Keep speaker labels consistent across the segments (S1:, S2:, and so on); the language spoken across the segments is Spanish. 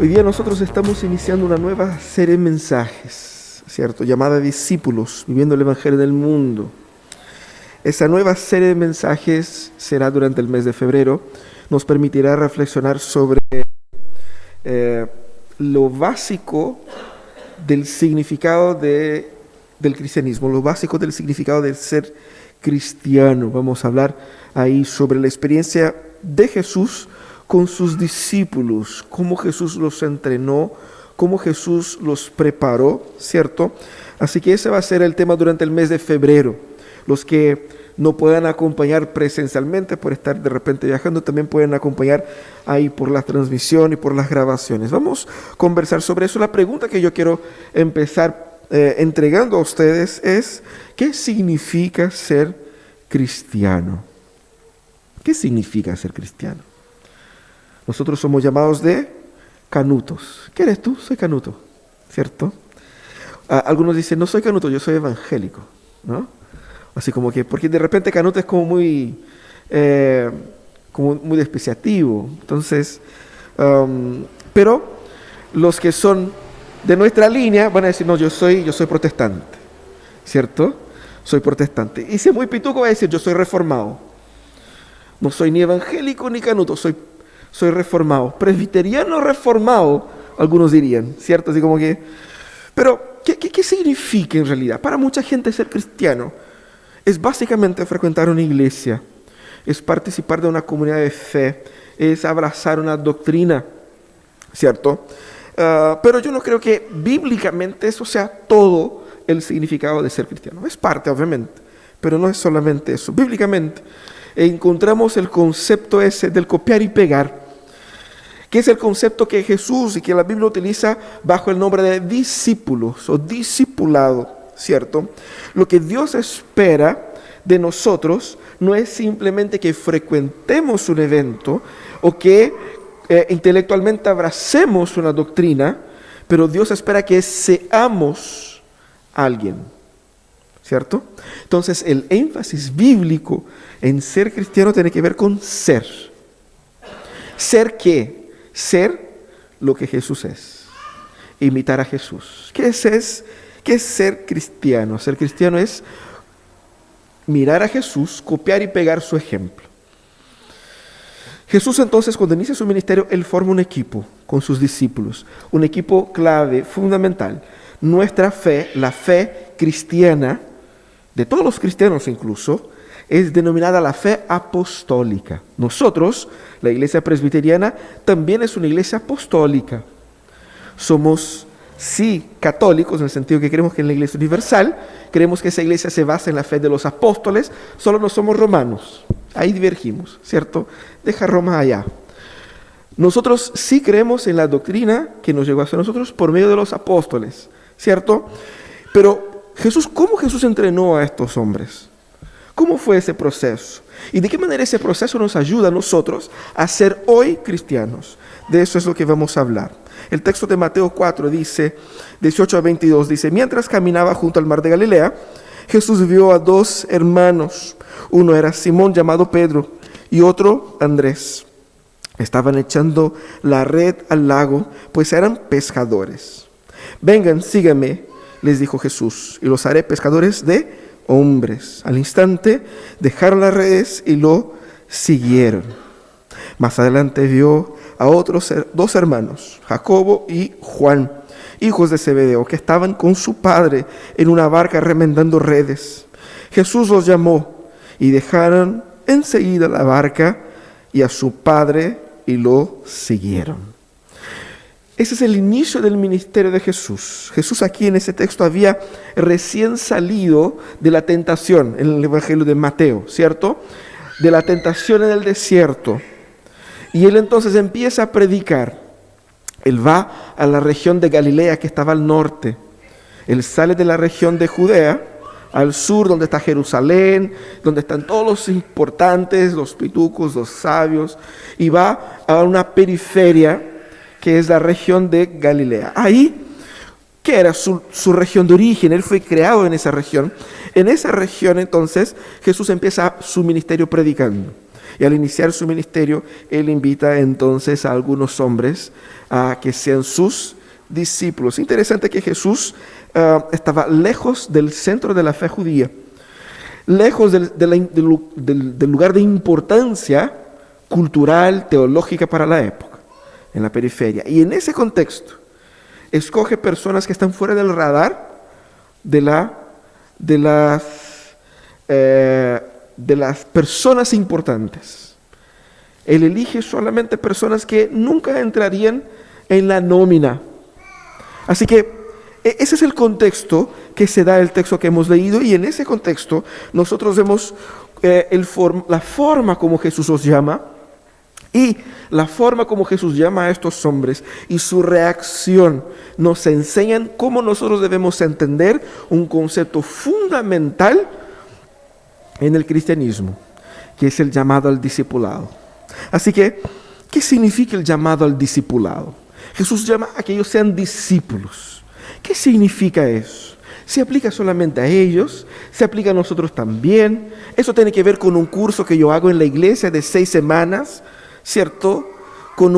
S1: Hoy día nosotros estamos iniciando una nueva serie de mensajes, ¿cierto? Llamada Discípulos, viviendo el Evangelio del mundo. Esa nueva serie de mensajes será durante el mes de febrero. Nos permitirá reflexionar sobre lo básico del significado del cristianismo, lo básico del significado del ser cristiano. Vamos a hablar ahí sobre la experiencia de Jesús con sus discípulos, cómo Jesús los entrenó, cómo Jesús los preparó, ¿cierto? Así que ese va a ser el tema durante el mes de febrero. Los que no puedan acompañar presencialmente por estar de repente viajando, también pueden acompañar ahí por la transmisión y por las grabaciones. Vamos a conversar sobre eso. La pregunta que yo quiero empezar entregando a ustedes es: ¿qué significa ser cristiano? ¿Qué significa ser cristiano? Nosotros somos llamados de canutos. ¿Qué eres tú? Soy canuto, ¿cierto? Algunos dicen, no soy canuto, yo soy evangélico, ¿no? Así como que, porque de repente canuto es como muy despreciativo. Entonces, pero los que son de nuestra línea van a decir, no, yo soy protestante, ¿cierto? Soy protestante. Y si es muy pituco va a decir, yo soy reformado. No soy ni evangélico ni canuto, soy reformado. Presbiteriano reformado, algunos dirían, ¿cierto? Así como que, pero, ¿qué significa en realidad? Para mucha gente ser cristiano es básicamente frecuentar una iglesia, es participar de una comunidad de fe, es abrazar una doctrina, ¿cierto? Pero yo no creo que bíblicamente eso sea todo el significado de ser cristiano. Es parte, obviamente, pero no es solamente eso. Bíblicamente encontramos el concepto ese del copiar y pegar, que es el concepto que Jesús y que la Biblia utiliza bajo el nombre de discípulos o discipulado, ¿cierto? Lo que Dios espera de nosotros no es simplemente que frecuentemos un evento o que intelectualmente abracemos una doctrina, pero Dios espera que seamos alguien, ¿cierto? Entonces el énfasis bíblico en ser cristiano tiene que ver con ser. ¿Ser qué? Ser lo que Jesús es. Imitar a Jesús. ¿Qué es ser cristiano? Ser cristiano es mirar a Jesús, copiar y pegar su ejemplo. Jesús entonces, cuando inicia su ministerio, Él forma un equipo con sus discípulos. Un equipo clave, fundamental. Nuestra fe, la fe cristiana, de todos los cristianos incluso, es denominada la fe apostólica. Nosotros, la iglesia presbiteriana, también es una iglesia apostólica. Somos, sí, católicos, en el sentido que creemos que es la iglesia universal, creemos que esa iglesia se basa en la fe de los apóstoles, solo no somos romanos. Ahí divergimos, ¿cierto? Deja Roma allá. Nosotros sí creemos en la doctrina que nos llegó hacia nosotros por medio de los apóstoles, ¿cierto? Pero ¿cómo Jesús entrenó a estos hombres? ¿Cómo fue ese proceso? ¿Y de qué manera ese proceso nos ayuda a nosotros a ser hoy cristianos? De eso es lo que vamos a hablar. El texto de Mateo 4 dice, 18 a 22, dice, mientras caminaba junto al mar de Galilea, Jesús vio a dos hermanos. Uno era Simón, llamado Pedro, y otro Andrés. Estaban echando la red al lago, pues eran pescadores. Vengan, síganme, les dijo Jesús, y los haré pescadores de hombres. Al instante dejaron las redes y lo siguieron. Más adelante vio a otros dos hermanos, Jacobo y Juan, hijos de Zebedeo, que estaban con su padre en una barca remendando redes. Jesús los llamó y dejaron enseguida la barca y a su padre y lo siguieron. Ese es el inicio del ministerio de Jesús. Jesús aquí en ese texto había recién salido de la tentación, en el Evangelio de Mateo, ¿cierto? De la tentación en el desierto. Y él entonces empieza a predicar. Él va a la región de Galilea que estaba al norte. Él sale de la región de Judea al sur, donde está Jerusalén, donde están todos los importantes, los pitucos, los sabios, y va a una periferia que es la región de Galilea. Ahí, ¿qué era su región de origen? Él fue creado en esa región. En esa región, entonces, Jesús empieza su ministerio predicando. Y al iniciar su ministerio, Él invita entonces a algunos hombres a que sean sus discípulos. Interesante que Jesús estaba lejos del centro de la fe judía, lejos del lugar de importancia cultural, teológica para la época, en la periferia. Y en ese contexto, escoge personas que están fuera del radar de las personas importantes. Él elige solamente personas que nunca entrarían en la nómina. Así que ese es el contexto que se da el texto que hemos leído, y en ese contexto nosotros vemos la forma como Jesús los llama, y la forma como Jesús llama a estos hombres y su reacción nos enseñan cómo nosotros debemos entender un concepto fundamental en el cristianismo, que es el llamado al discipulado. Así que, ¿qué significa el llamado al discipulado? Jesús llama a que ellos sean discípulos. ¿Qué significa eso? ¿Se aplica solamente a ellos? ¿Se aplica a nosotros también? Eso tiene que ver con un curso que yo hago en la iglesia de 6 semanas, ¿cierto? Con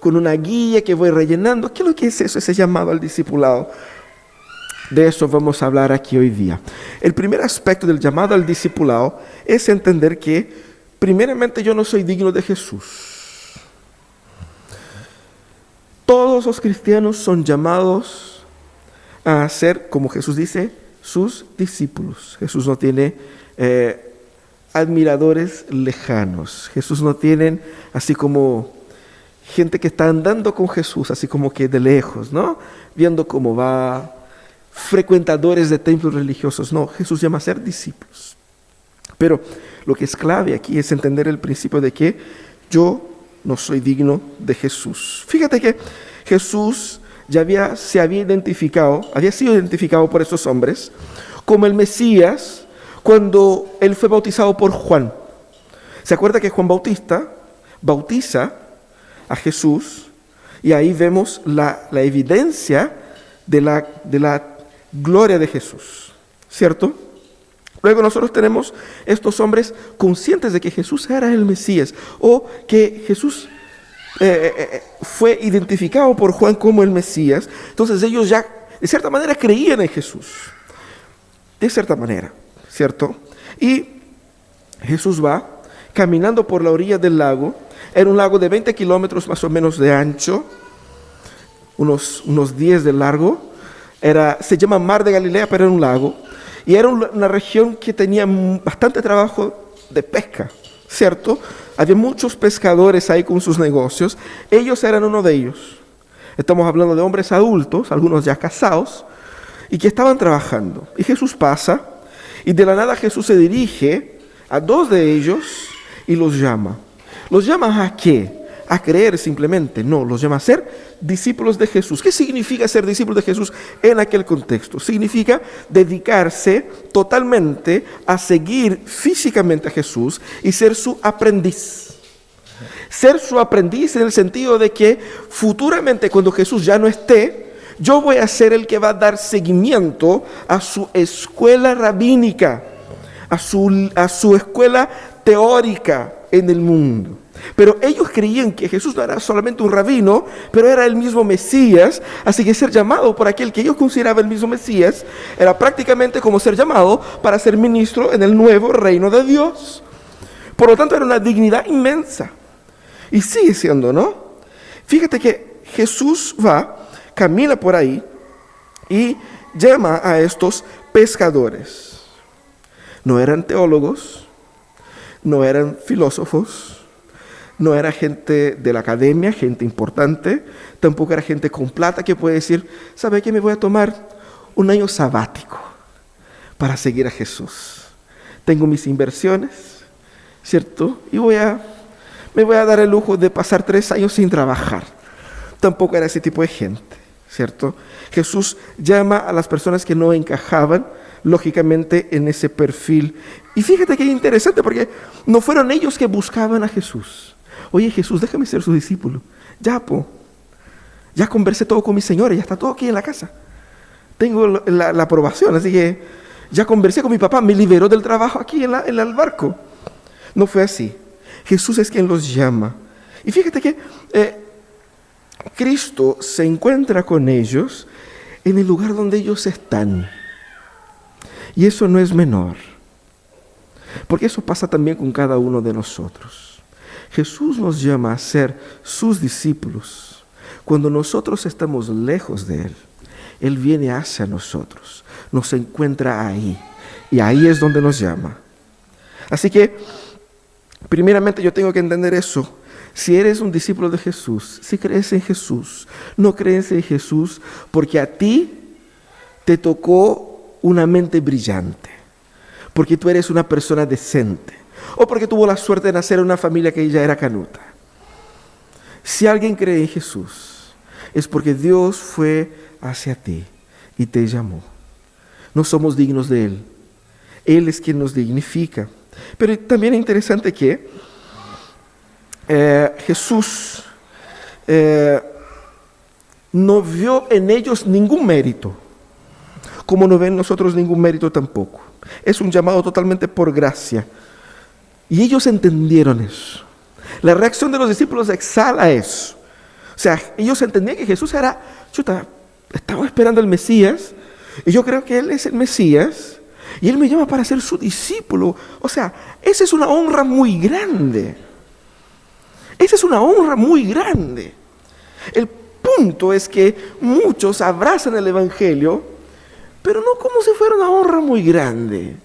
S1: una guía que voy rellenando. ¿Qué es lo que es eso, ese llamado al discipulado? De eso vamos a hablar aquí hoy día. El primer aspecto del llamado al discipulado es entender que, primeramente, yo no soy digno de Jesús. Todos los cristianos son llamados a ser, como Jesús dice, sus discípulos. Jesús no tiene admiradores lejanos. Jesús no tiene así como gente que está andando con Jesús, así como que de lejos, ¿no? Viendo cómo va, frecuentadores de templos religiosos. No, Jesús llama a ser discípulos. Pero lo que es clave aquí es entender el principio de que yo no soy digno de Jesús. Fíjate que Jesús había sido identificado por estos hombres como el Mesías cuando él fue bautizado por Juan. ¿Se acuerda que Juan Bautista bautiza a Jesús? Y ahí vemos la evidencia de la gloria de Jesús, ¿cierto? Luego nosotros tenemos estos hombres conscientes de que Jesús era el Mesías, o que Jesús fue identificado por Juan como el Mesías. Entonces ellos ya, de cierta manera, creían en Jesús. De cierta manera, ¿cierto? Y Jesús va caminando por la orilla del lago. Era un lago de 20 kilómetros más o menos de ancho, unos 10 de largo. Se llama Mar de Galilea, pero era un lago. Y era una región que tenía bastante trabajo de pesca, ¿cierto? Había muchos pescadores ahí con sus negocios. Ellos eran uno de ellos. Estamos hablando de hombres adultos, algunos ya casados, y que estaban trabajando. Y Jesús pasa, y de la nada Jesús se dirige a 2 de ellos y los llama. ¿Los llama a qué? ¿A creer simplemente? No, los llama a ser discípulos de Jesús. ¿Qué significa ser discípulos de Jesús en aquel contexto? Significa dedicarse totalmente a seguir físicamente a Jesús y ser su aprendiz. Ser su aprendiz en el sentido de que futuramente, cuando Jesús ya no esté, yo voy a ser el que va a dar seguimiento a su escuela rabínica, a su escuela teórica en el mundo. Pero ellos creían que Jesús no era solamente un rabino, pero era el mismo Mesías. Así que ser llamado por aquel que ellos consideraban el mismo Mesías era prácticamente como ser llamado para ser ministro en el nuevo reino de Dios. Por lo tanto, era una dignidad inmensa. Y sigue siendo, ¿no? Fíjate que Jesús camina por ahí y llama a estos pescadores. No eran teólogos, no eran filósofos, no era gente de la academia, gente importante, tampoco era gente con plata que puede decir, ¿sabe qué? Me voy a tomar un año sabático para seguir a Jesús. Tengo mis inversiones, ¿cierto? Y me voy a dar el lujo de pasar 3 años sin trabajar. Tampoco era ese tipo de gente, ¿cierto? Jesús llama a las personas que no encajaban, lógicamente, en ese perfil. Y fíjate que es interesante, porque no fueron ellos que buscaban a Jesús. Oye, Jesús, déjame ser su discípulo. Ya conversé todo con mi señora, ya está todo aquí en la casa. Tengo la aprobación, así que ya conversé con mi papá, me liberó del trabajo aquí en el barco. No fue así. Jesús es quien los llama. Y fíjate que Cristo se encuentra con ellos en el lugar donde ellos están. Y eso no es menor, porque eso pasa también con cada uno de nosotros. Jesús nos llama a ser sus discípulos. Cuando nosotros estamos lejos de Él, Él viene hacia nosotros, nos encuentra ahí, y ahí es donde nos llama. Así que, primeramente yo tengo que entender eso. Si eres un discípulo de Jesús, si crees en Jesús, no crees en Jesús porque a ti te tocó una mente brillante, porque tú eres una persona decente, o porque tuvo la suerte de nacer en una familia que ya era canuta. Si alguien cree en Jesús, es porque Dios fue hacia ti y te llamó. No somos dignos de Él. Él es quien nos dignifica. Pero también es interesante que Jesús no vio en ellos ningún mérito, como no ven nosotros ningún mérito tampoco. Es un llamado totalmente por gracia. Y ellos entendieron eso. La reacción de los discípulos exhala eso. O sea, ellos entendían que Jesús era, estaban esperando al Mesías, y yo creo que Él es el Mesías, y Él me llama para ser su discípulo. O sea, esa es una honra muy grande. Esa es una honra muy grande. El punto es que muchos abrazan el Evangelio, pero no como si fuera una honra muy grande.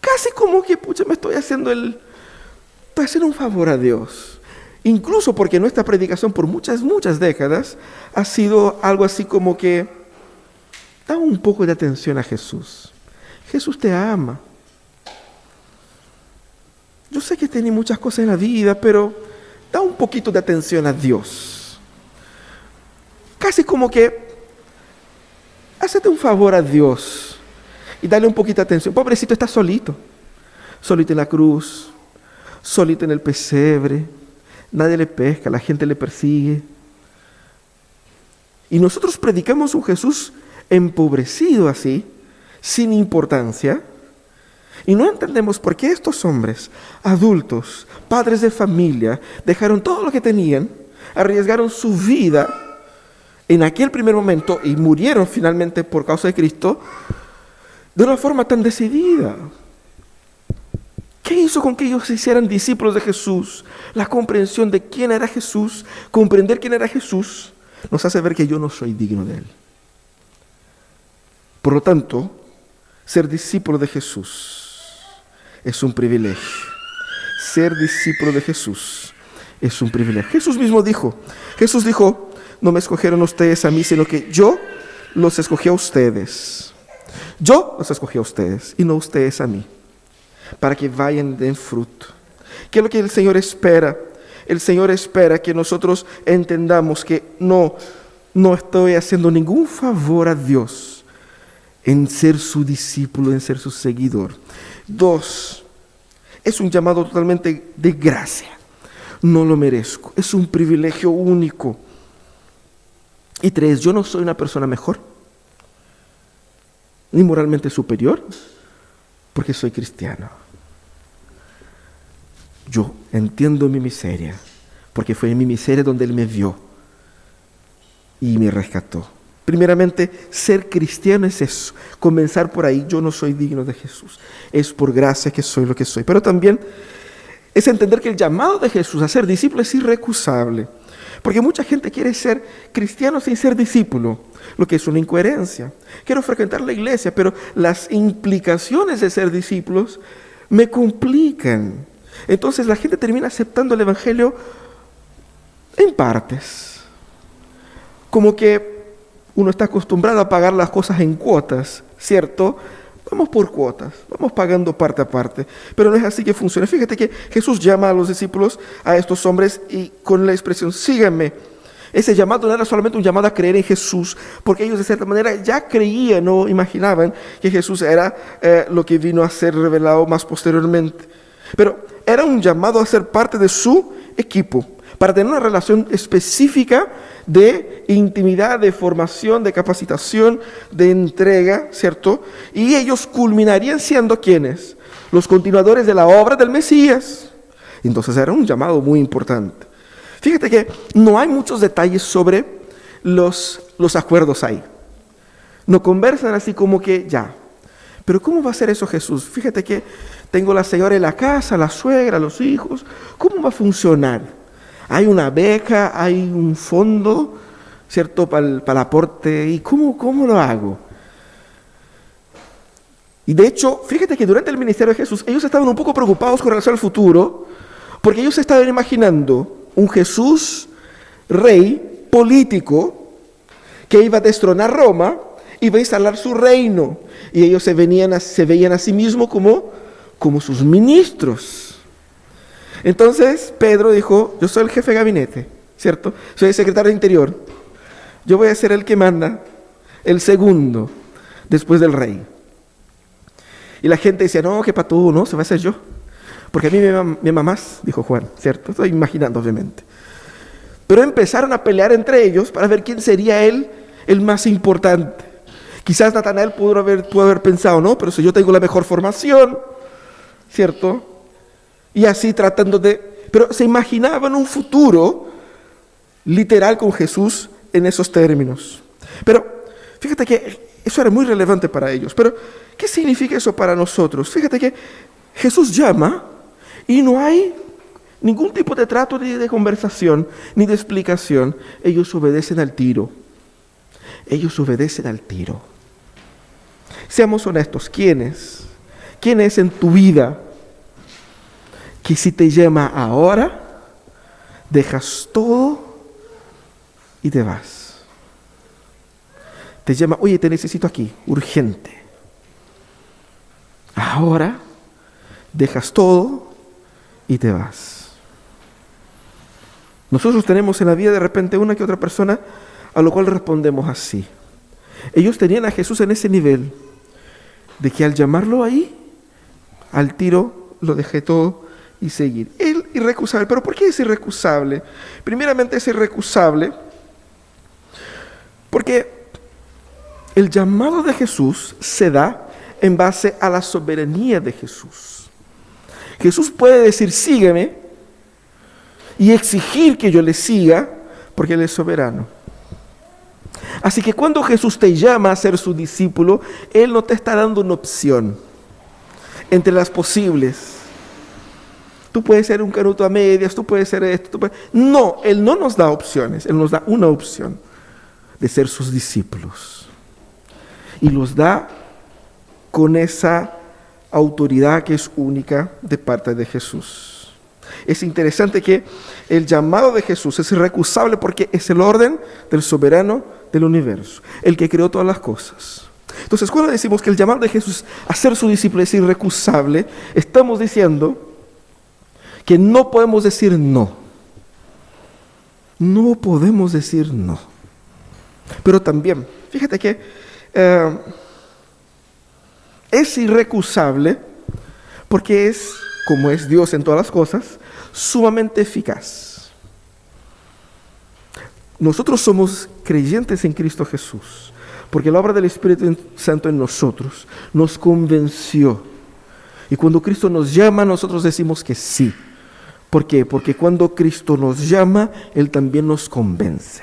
S1: Casi como que, me estoy haciendo un favor a Dios. Incluso porque nuestra predicación por muchas décadas ha sido algo así como que da un poco de atención a Jesús. Jesús te ama. Yo sé que tenés muchas cosas en la vida, pero da un poquito de atención a Dios. Casi como que hacete un favor a Dios y dale un poquito de atención. Pobrecito, está solito en la cruz, solito en el pesebre, nadie le pesca, la gente le persigue. Y nosotros predicamos un Jesús empobrecido así, sin importancia, y no entendemos por qué estos hombres, adultos, padres de familia, dejaron todo lo que tenían, arriesgaron su vida en aquel primer momento y murieron finalmente por causa de Cristo de una forma tan decidida. ¿Qué hizo con que ellos se hicieran discípulos de Jesús? La comprensión de quién era Jesús, comprender quién era Jesús, nos hace ver que yo no soy digno de Él. Por lo tanto, ser discípulo de Jesús es un privilegio. Ser discípulo de Jesús es un privilegio. Jesús dijo, no me escogieron ustedes a mí, sino que yo los escogí a ustedes. Yo los escogí a ustedes y no ustedes a mí, para que vayan den fruto. ¿Qué es lo que el Señor espera? El Señor espera que nosotros entendamos que no estoy haciendo ningún favor a Dios en ser su discípulo, en ser su seguidor. 2, es un llamado totalmente de gracia. No lo merezco, es un privilegio único. Y 3, yo no soy una persona mejor, ni moralmente superior, porque soy cristiano. Yo entiendo mi miseria, porque fue en mi miseria donde Él me vio y me rescató. Primeramente, ser cristiano es eso, comenzar por ahí. Yo no soy digno de Jesús, es por gracia que soy lo que soy. Pero también es entender que el llamado de Jesús a ser discípulo es irrecusable, porque mucha gente quiere ser cristiano sin ser discípulo, lo que es una incoherencia. Quiero frecuentar la iglesia, pero las implicaciones de ser discípulos me complican. Entonces la gente termina aceptando el Evangelio en partes, como que uno está acostumbrado a pagar las cosas en cuotas, ¿cierto? Vamos por cuotas, vamos pagando parte a parte, pero no es así que funciona. Fíjate que Jesús llama a los discípulos, a estos hombres, y con la expresión, síganme. Ese llamado no era solamente un llamado a creer en Jesús, porque ellos de cierta manera ya creían o imaginaban que Jesús era lo que vino a ser revelado más posteriormente. Pero era un llamado a ser parte de su equipo, para tener una relación específica de intimidad, de formación, de capacitación, de entrega, ¿cierto? Y ellos culminarían siendo ¿quiénes? Los continuadores de la obra del Mesías. Entonces era un llamado muy importante. Fíjate que no hay muchos detalles sobre los acuerdos ahí. No conversan así como que ya. Pero ¿cómo va a ser eso Jesús? Fíjate que tengo la señora en la casa, la suegra, los hijos. ¿Cómo va a funcionar? Hay una beca, hay un fondo, ¿cierto? Para el aporte. ¿Y cómo lo hago? Y de hecho, fíjate que durante el ministerio de Jesús, ellos estaban un poco preocupados con relación al futuro, porque ellos estaban imaginando un Jesús rey político que iba a destronar Roma, iba a instalar su reino, y ellos se veían a sí mismos como sus ministros. Entonces Pedro dijo, yo soy el jefe de gabinete, ¿cierto? Soy el secretario de Interior. Yo voy a ser el que manda, el segundo, después del rey. Y la gente decía, no, que para tú, no, se va a ser yo. Porque a mí me ama más, dijo Juan, ¿cierto? Estoy imaginando, obviamente. Pero empezaron a pelear entre ellos para ver quién sería el más importante. Quizás Natanael pudo haber pensado, no, pero si yo tengo la mejor formación, ¿cierto? Y así tratando de... Pero se imaginaban un futuro literal con Jesús en esos términos. Pero fíjate que eso era muy relevante para ellos. Pero, ¿qué significa eso para nosotros? Fíjate que Jesús llama y no hay ningún tipo de trato ni de conversación, ni de explicación. Ellos obedecen al tiro. Ellos obedecen al tiro. Seamos honestos, ¿quién es? ¿Quién es en tu vida que si te llama ahora, dejas todo y te vas? Te llama, oye, te necesito aquí, urgente. Ahora, dejas todo y te vas. Nosotros tenemos en la vida de repente una que otra persona a lo cual respondemos así. Ellos tenían a Jesús en ese nivel de que al llamarlo ahí, al tiro lo dejé todo y seguir. Él irrecusable. ¿Pero por qué es irrecusable? Primeramente es irrecusable porque el llamado de Jesús se da en base a la soberanía de Jesús. Jesús puede decir, sígueme, y exigir que yo le siga, porque Él es soberano. Así que cuando Jesús te llama a ser su discípulo, Él no te está dando una opción entre las posibles. Tú puedes ser un canuto a medias, tú puedes ser esto. No, Él no nos da opciones, Él nos da una opción de ser sus discípulos. Y los da con esa autoridad que es única de parte de Jesús. Es interesante que el llamado de Jesús es irrecusable porque es el orden del soberano del universo, el que creó todas las cosas. Entonces, cuando decimos que el llamado de Jesús a ser su discípulo es irrecusable, estamos diciendo que no podemos decir no. No podemos decir no. Pero también, fíjate que es irrecusable porque es, como es Dios en todas las cosas, sumamente eficaz. Nosotros somos creyentes en Cristo Jesús, porque la obra del Espíritu Santo en nosotros nos convenció. Y cuando Cristo nos llama, nosotros decimos que sí. ¿Por qué? Porque cuando Cristo nos llama, Él también nos convence.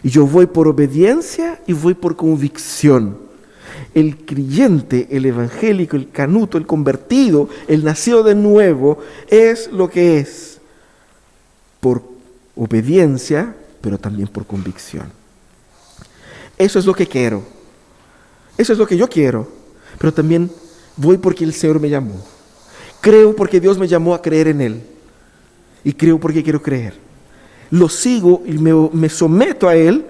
S1: Y yo voy por obediencia y voy por convicción. El creyente, el evangélico, el canuto, el convertido, el nacido de nuevo, es lo que es por obediencia, pero también por convicción. Eso es lo que quiero. Eso es lo que yo quiero. Pero también voy porque el Señor me llamó. Creo porque Dios me llamó a creer en Él. Y creo porque quiero creer. Lo sigo y me someto a Él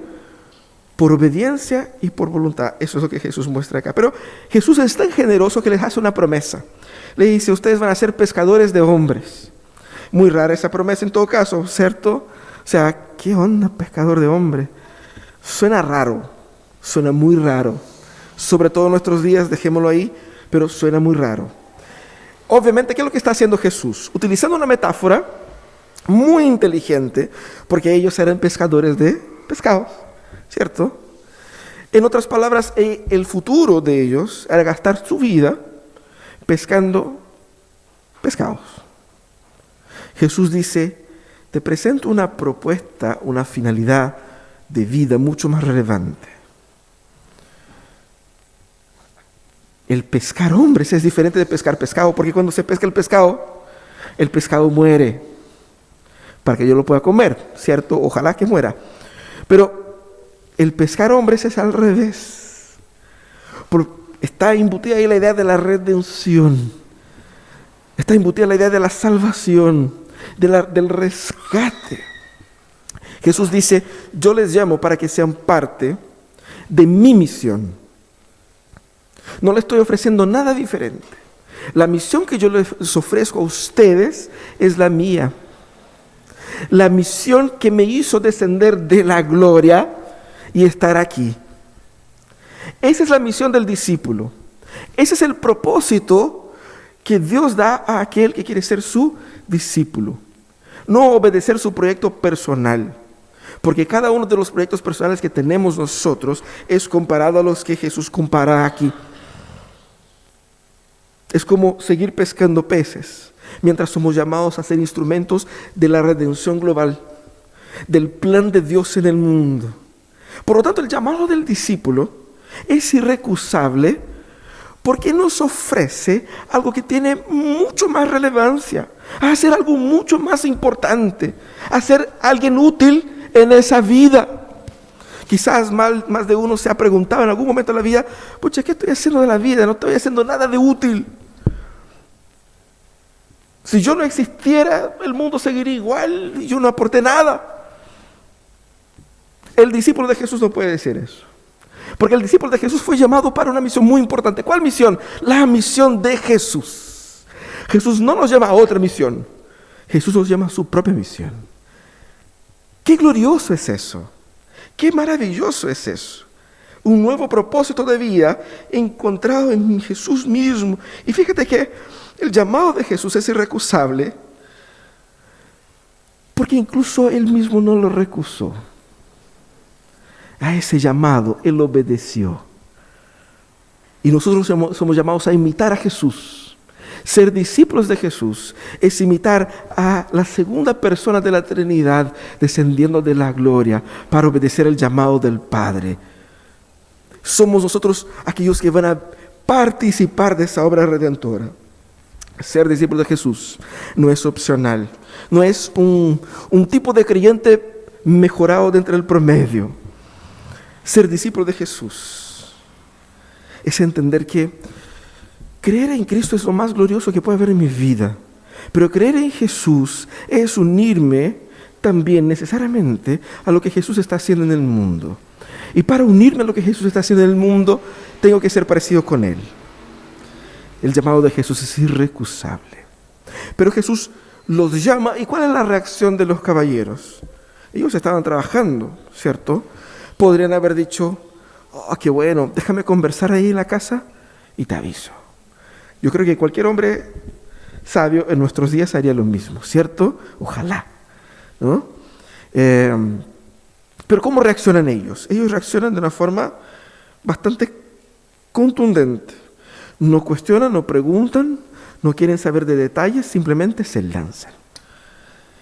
S1: por obediencia y por voluntad. Eso es lo que Jesús muestra acá. Pero Jesús es tan generoso que les hace una promesa. Le dice, ustedes van a ser pescadores de hombres. Muy rara esa promesa en todo caso, ¿cierto? O sea, ¿qué onda pescador de hombres? Suena raro, suena muy raro. Sobre todo en nuestros días, dejémoslo ahí, pero suena muy raro. Obviamente, ¿qué es lo que está haciendo Jesús? Utilizando una metáfora, muy inteligente, porque ellos eran pescadores de pescados, ¿cierto? En otras palabras, el futuro de ellos era gastar su vida pescando pescados. Jesús dice, te presento una propuesta, una finalidad de vida mucho más relevante. El pescar hombres es diferente de pescar pescado, porque cuando se pesca el pescado muere para que yo lo pueda comer, ¿cierto? Ojalá que muera. Pero el pescar hombres es al revés. Está embutida ahí la idea de la redención. Está embutida la idea de la salvación, del rescate. Jesús dice, yo les llamo para que sean parte de mi misión. No les estoy ofreciendo nada diferente. La misión que yo les ofrezco a ustedes es la mía. La misión que me hizo descender de la gloria y estar aquí. Esa es la misión del discípulo. Ese es el propósito que Dios da a aquel que quiere ser su discípulo. No obedecer su proyecto personal. Porque cada uno de los proyectos personales que tenemos nosotros es comparado a los que Jesús compara aquí. Es como seguir pescando peces, mientras somos llamados a ser instrumentos de la redención global, del plan de Dios en el mundo. Por lo tanto, el llamado del discípulo es irrecusable porque nos ofrece algo que tiene mucho más relevancia, a hacer algo mucho más importante, a ser alguien útil en esa vida. Quizás más de uno se ha preguntado en algún momento de la vida, pucha, ¿qué estoy haciendo de la vida? No estoy haciendo nada de útil. Si yo no existiera, el mundo seguiría igual y yo no aporté nada. El discípulo de Jesús no puede decir eso. Porque el discípulo de Jesús fue llamado para una misión muy importante. ¿Cuál misión? La misión de Jesús. Jesús no nos llama a otra misión. Jesús nos llama a su propia misión. Qué glorioso es eso. Qué maravilloso es eso. Un nuevo propósito de vida encontrado en Jesús mismo. Y fíjate que el llamado de Jesús es irrecusable porque incluso Él mismo no lo recusó. A ese llamado Él obedeció. Y nosotros somos llamados a imitar a Jesús. Ser discípulos de Jesús es imitar a la segunda persona de la Trinidad descendiendo de la gloria para obedecer el llamado del Padre. Somos nosotros aquellos que van a participar de esa obra redentora. Ser discípulo de Jesús no es opcional, no es un tipo de creyente mejorado de entre el promedio. Ser discípulo de Jesús es entender que creer en Cristo es lo más glorioso que puede haber en mi vida, pero creer en Jesús es unirme también necesariamente a lo que Jesús está haciendo en el mundo. Y para unirme a lo que Jesús está haciendo en el mundo, tengo que ser parecido con Él. El llamado de Jesús es irrecusable. Pero Jesús los llama, ¿y cuál es la reacción de los caballeros? Ellos estaban trabajando, ¿cierto? Podrían haber dicho, oh, qué bueno, déjame conversar ahí en la casa y te aviso. Yo creo que cualquier hombre sabio en nuestros días haría lo mismo, ¿cierto? Ojalá, ¿no? Pero ¿cómo reaccionan ellos? Ellos reaccionan de una forma bastante contundente. No cuestionan, no preguntan, no quieren saber de detalles, simplemente se lanzan.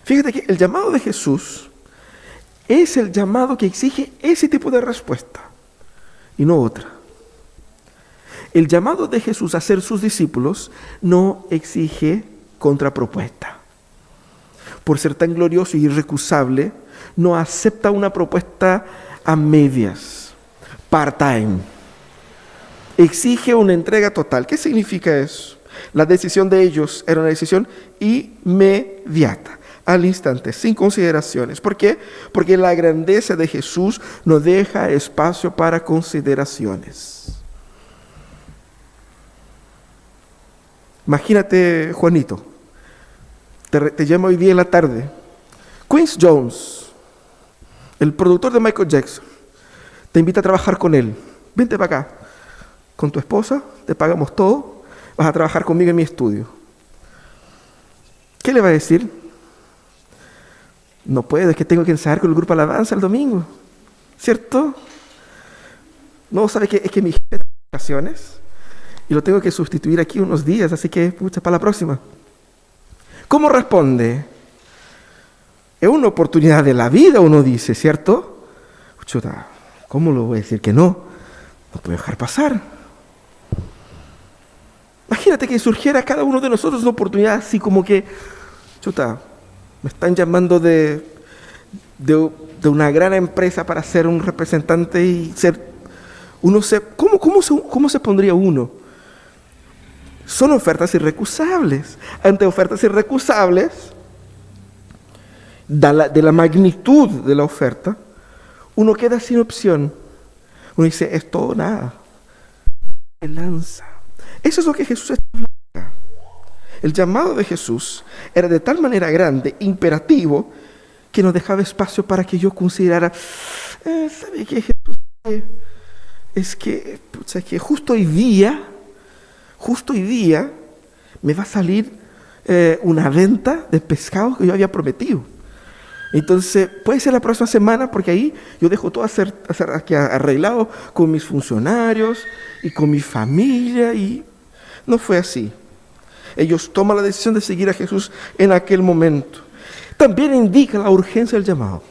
S1: Fíjate que el llamado de Jesús es el llamado que exige ese tipo de respuesta y no otra. El llamado de Jesús a ser sus discípulos no exige contrapropuesta. Por ser tan glorioso y irrecusable, no acepta una propuesta a medias, part-time. Exige una entrega total. ¿Qué significa eso? La decisión de ellos era una decisión inmediata, al instante, sin consideraciones. ¿Por qué? Porque la grandeza de Jesús no deja espacio para consideraciones. Imagínate, Juanito, te llamo hoy día en la tarde. Quincy Jones, el productor de Michael Jackson, te invita a trabajar con él. Vente para acá. Con tu esposa, te pagamos todo, vas a trabajar conmigo en mi estudio. ¿Qué le va a decir? No puedo, es que tengo que ensayar con el grupo Alabanza el domingo, ¿cierto? No, ¿sabe qué? Es que mi jefe está de vacaciones y lo tengo que sustituir aquí unos días, así que, pucha, para la próxima. ¿Cómo responde? Es una oportunidad de la vida, uno dice, ¿cierto? Chuta, ¿cómo lo voy a decir que no? No puedo dejar pasar. Imagínate que surgiera a cada uno de nosotros una oportunidad así como que, chuta, me están llamando de una gran empresa para ser un representante y ser... ¿Cómo se pondría uno? Son ofertas irrecusables. Ante ofertas irrecusables, de la magnitud de la oferta, uno queda sin opción. Uno dice, es todo o nada. Se lanza. Eso es lo que Jesús está hablando acá. El llamado de Jesús era de tal manera grande, imperativo, que no dejaba espacio para que yo considerara, ¿sabe qué, Jesús? Es que justo hoy día me va a salir una venta de pescado que yo había prometido. Entonces, puede ser la próxima semana, porque ahí yo dejo todo aquí arreglado con mis funcionarios y con mi familia, y no fue así. Ellos toman la decisión de seguir a Jesús en aquel momento. También indica la urgencia del llamado.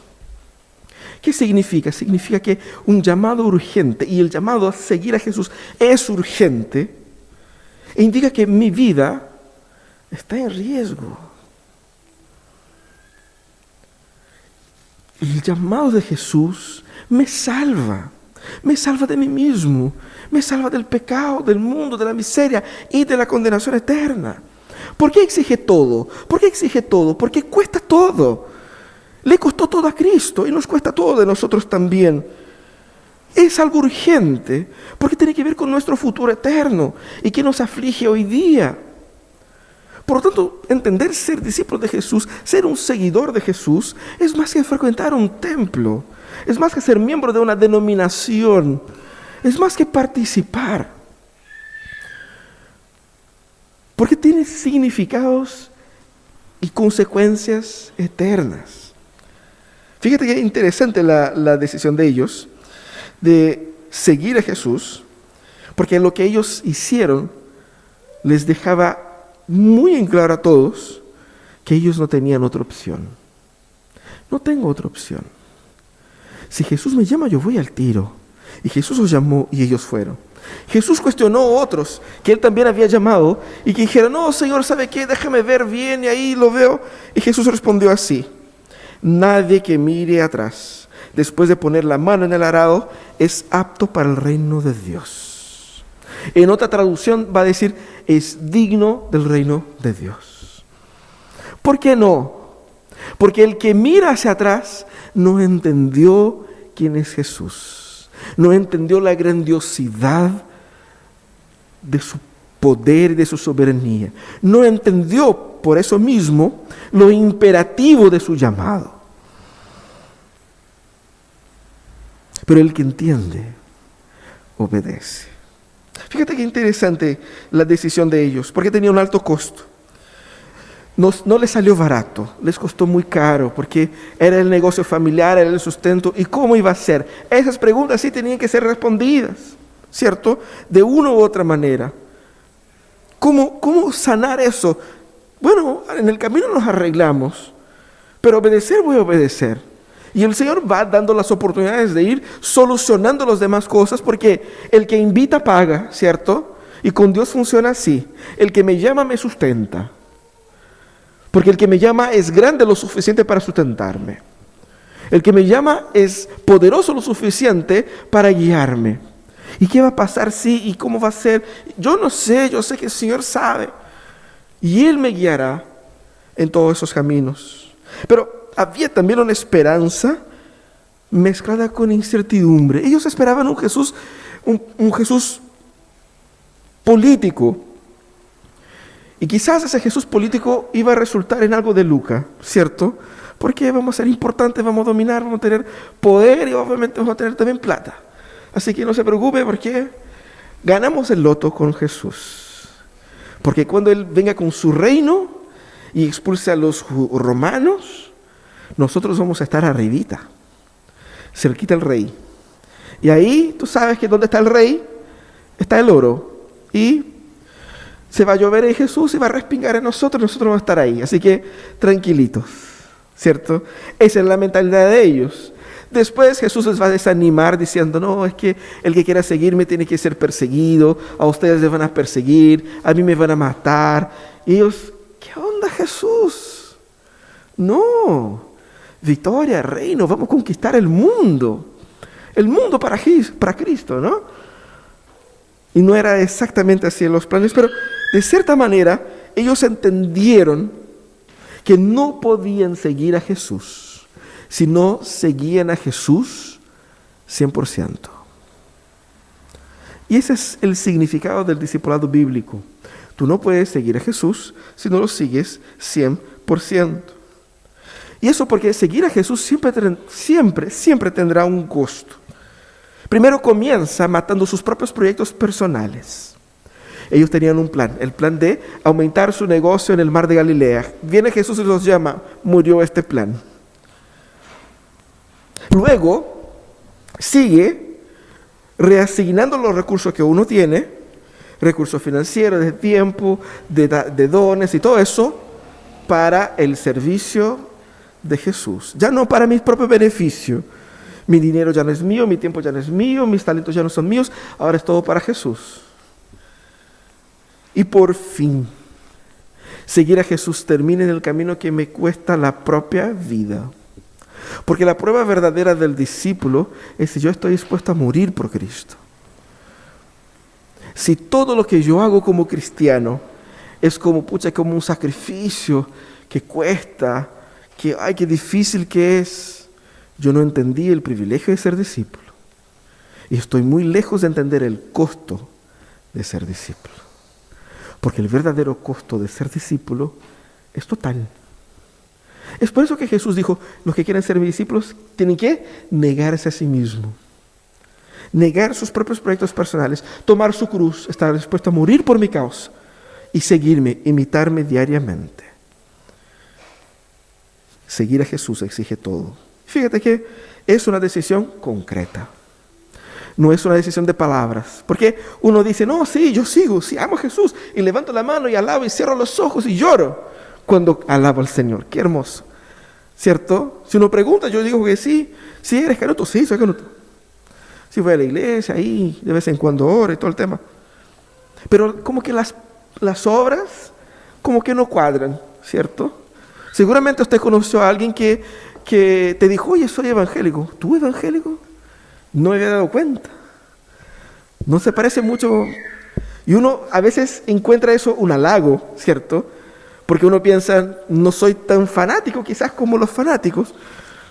S1: ¿Qué significa? Significa que un llamado urgente, y el llamado a seguir a Jesús es urgente, e indica que mi vida está en riesgo. El llamado de Jesús me salva de mí mismo, me salva del pecado, del mundo, de la miseria y de la condenación eterna. ¿Por qué exige todo? ¿Por qué exige todo? Porque cuesta todo. Le costó todo a Cristo y nos cuesta todo de nosotros también. Es algo urgente porque tiene que ver con nuestro futuro eterno y que nos aflige hoy día. Por lo tanto, entender ser discípulo de Jesús, ser un seguidor de Jesús, es más que frecuentar un templo, es más que ser miembro de una denominación, es más que participar. Porque tiene significados y consecuencias eternas. Fíjate que es interesante la decisión de ellos de seguir a Jesús, porque lo que ellos hicieron les dejaba muy en claro a todos que ellos no tenían otra opción. No tengo otra opción. Si Jesús me llama, yo voy al tiro. Y Jesús los llamó y ellos fueron. Jesús cuestionó a otros que él también había llamado y que dijeron, no, Señor, ¿sabe qué? Déjame ver bien y ahí lo veo. Y Jesús respondió así: nadie que mire atrás después de poner la mano en el arado es apto para el reino de Dios. En otra traducción va a decir, es digno del reino de Dios. ¿Por qué no? Porque el que mira hacia atrás no entendió quién es Jesús. No entendió la grandiosidad de su poder y de su soberanía. No entendió, por eso mismo, lo imperativo de su llamado. Pero el que entiende, obedece. Fíjate qué interesante la decisión de ellos, porque tenía un alto costo. No les salió barato, les costó muy caro, porque era el negocio familiar, era el sustento, ¿y cómo iba a ser? Esas preguntas sí tenían que ser respondidas, ¿cierto? De una u otra manera. ¿Cómo sanar eso? Bueno, en el camino nos arreglamos, pero obedecer voy a obedecer. Y el Señor va dando las oportunidades de ir solucionando las demás cosas, porque el que invita paga, ¿cierto? Y con Dios funciona así. El que me llama me sustenta. Porque el que me llama es grande lo suficiente para sustentarme. El que me llama es poderoso lo suficiente para guiarme. ¿Y qué va a pasar si? ¿Y cómo va a ser? Yo no sé, yo sé que el Señor sabe. Y Él me guiará en todos esos caminos. Pero había también una esperanza mezclada con incertidumbre. Ellos esperaban un Jesús político. Y quizás ese Jesús político iba a resultar en algo de Lucas, ¿cierto? Porque vamos a ser importantes, vamos a dominar, vamos a tener poder y obviamente vamos a tener también plata. Así que no se preocupe porque ganamos el loto con Jesús. Porque cuando Él venga con su reino y expulse a los romanos, nosotros vamos a estar arribita, cerquita del rey. Y ahí tú sabes que donde está el rey, está el oro. Y se va a llover en Jesús y va a respingar en nosotros vamos a estar ahí. Así que tranquilitos, ¿cierto? Esa es la mentalidad de ellos. Después Jesús les va a desanimar diciendo, no, es que el que quiera seguirme tiene que ser perseguido, a ustedes les van a perseguir, a mí me van a matar. Y ellos, ¿qué onda, Jesús? No, victoria, reino, vamos a conquistar el mundo para Cristo, ¿no? Y no era exactamente así en los planes, pero de cierta manera ellos entendieron que no podían seguir a Jesús si no seguían a Jesús 100%. Y ese es el significado del discipulado bíblico. Tú no puedes seguir a Jesús si no lo sigues 100%. Y eso porque seguir a Jesús siempre tendrá un costo. Primero comienza matando sus propios proyectos personales. Ellos tenían un plan, el plan de aumentar su negocio en el mar de Galilea. Viene Jesús y los llama, murió este plan. Luego sigue reasignando los recursos que uno tiene, recursos financieros, de tiempo, de dones y todo eso, para el servicio de Jesús. Ya no para mi propio beneficio. Mi dinero ya no es mío, mi tiempo ya no es mío, mis talentos ya no son míos, ahora es todo para Jesús. Y por fin, seguir a Jesús termina en el camino que me cuesta la propia vida. Porque la prueba verdadera del discípulo es si yo estoy dispuesto a morir por Cristo. Si todo lo que yo hago como cristiano es como un sacrificio que cuesta, que ay, qué difícil que es, yo no entendí el privilegio de ser discípulo. Y estoy muy lejos de entender el costo de ser discípulo. Porque el verdadero costo de ser discípulo es total. Es por eso que Jesús dijo, los que quieren ser mis discípulos tienen que negarse a sí mismo. Negar sus propios proyectos personales, tomar su cruz, estar dispuesto a morir por mi causa y seguirme, imitarme diariamente. Seguir a Jesús exige todo. Fíjate que es una decisión concreta. No es una decisión de palabras. Porque uno dice, no, sí, yo sigo, sí, amo a Jesús. Y levanto la mano y alabo y cierro los ojos y lloro cuando alabo al Señor. Qué hermoso. ¿Cierto? Si uno pregunta, yo digo que sí. Sí, eres canuto, sí, soy canuto. Sí, voy a la iglesia ahí, de vez en cuando oro y todo el tema. Pero como que las obras, como que no cuadran, ¿cierto? Seguramente usted conoció a alguien que te dijo, oye, soy evangélico. ¿Tú evangélico? No me había dado cuenta. No se parece mucho. Y uno a veces encuentra eso un halago, ¿cierto? Porque uno piensa, no soy tan fanático quizás como los fanáticos.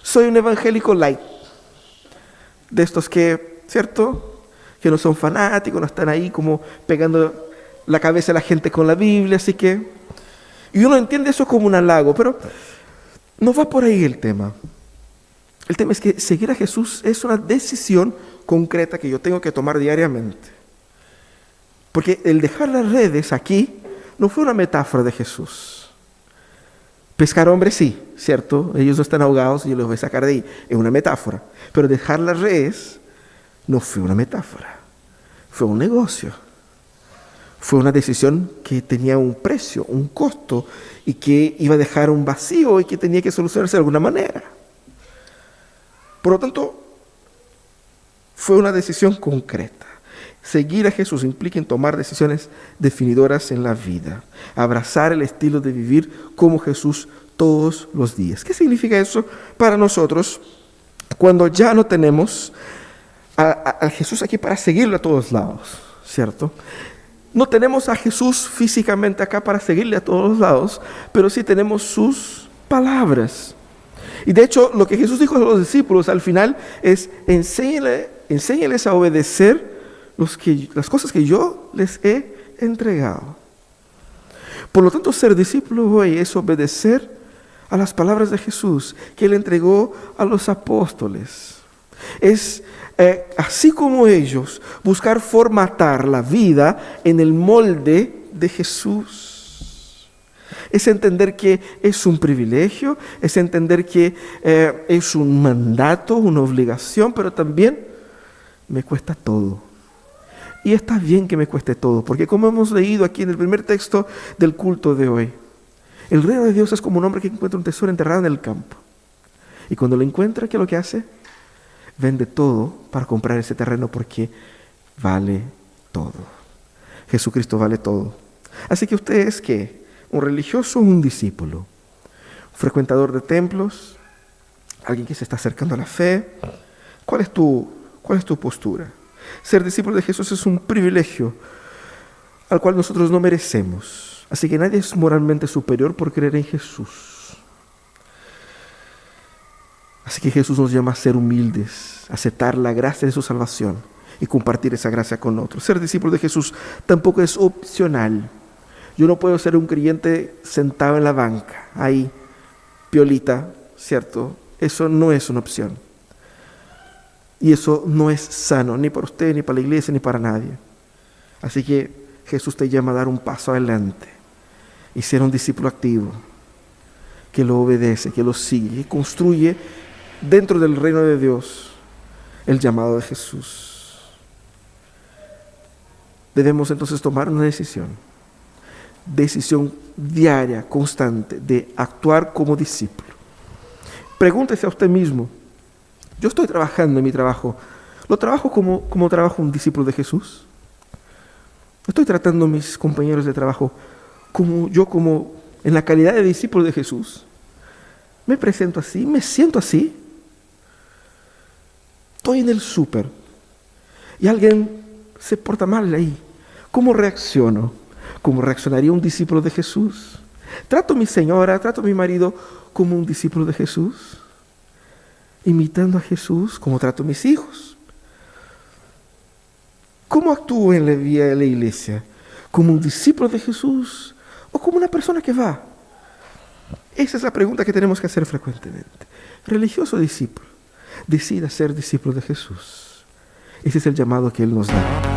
S1: Soy un evangélico light. De estos que, ¿cierto? Que no son fanáticos, no están ahí como pegando la cabeza a la gente con la Biblia, así que... Y uno entiende eso como un halago, pero no va por ahí el tema. El tema es que seguir a Jesús es una decisión concreta que yo tengo que tomar diariamente. Porque el dejar las redes aquí no fue una metáfora de Jesús. Pescar hombres sí, ¿cierto? Ellos no están ahogados y yo los voy a sacar de ahí. Es una metáfora. Pero dejar las redes no fue una metáfora. Fue un negocio. Fue una decisión que tenía un precio, un costo, y que iba a dejar un vacío y que tenía que solucionarse de alguna manera. Por lo tanto, fue una decisión concreta. Seguir a Jesús implica en tomar decisiones definidoras en la vida. Abrazar el estilo de vivir como Jesús todos los días. ¿Qué significa eso para nosotros cuando ya no tenemos a Jesús aquí para seguirlo a todos lados? ¿Cierto? No tenemos a Jesús físicamente acá para seguirle a todos lados, pero sí tenemos sus palabras. Y de hecho, lo que Jesús dijo a los discípulos al final es, enséñales a obedecer las cosas que yo les he entregado. Por lo tanto, ser discípulo hoy es obedecer a las palabras de Jesús que Él entregó a los apóstoles. Es, así como ellos, buscar formatar la vida en el molde de Jesús. Es entender que es un privilegio, es entender que es un mandato, una obligación, pero también me cuesta todo. Y está bien que me cueste todo, porque como hemos leído aquí en el primer texto del culto de hoy, el reino de Dios es como un hombre que encuentra un tesoro enterrado en el campo. Y cuando lo encuentra, ¿qué es lo que hace? Vende todo para comprar ese terreno porque vale todo. Jesucristo vale todo. Así que usted es ¿qué? ¿Un religioso o un discípulo? ¿Un frecuentador de templos? ¿Alguien que se está acercando a la fe? ¿Cuál es tu postura? Ser discípulo de Jesús es un privilegio al cual nosotros no merecemos. Así que nadie es moralmente superior por creer en Jesús. Así que Jesús nos llama a ser humildes, a aceptar la gracia de su salvación y compartir esa gracia con otros. Ser discípulo de Jesús tampoco es opcional. Yo no puedo ser un creyente sentado en la banca, ahí, piolita, ¿cierto? Eso no es una opción. Y eso no es sano, ni para usted, ni para la iglesia, ni para nadie. Así que Jesús te llama a dar un paso adelante y ser un discípulo activo, que lo obedece, que lo sigue, que construye dentro del reino de Dios el llamado de Jesús. Debemos entonces tomar una decisión diaria, constante, de actuar como discípulo. Pregúntese a usted mismo, yo estoy trabajando en mi trabajo, ¿lo trabajo como trabajo un discípulo de Jesús? ¿Estoy tratando a mis compañeros de trabajo como en la calidad de discípulo de Jesús? ¿Me presento así? ¿Me siento así? Estoy en el súper y alguien se porta mal ahí. ¿Cómo reacciono? ¿Cómo reaccionaría un discípulo de Jesús? ¿Trato a mi señora, trato a mi marido como un discípulo de Jesús? Imitando a Jesús, ¿cómo trato a mis hijos? ¿Cómo actúo en la vida de la iglesia? ¿Como un discípulo de Jesús o como una persona que va? Esa es la pregunta que tenemos que hacer frecuentemente. Religioso o discípulo, decida ser discípulo de Jesús. Ese es el llamado que Él nos da.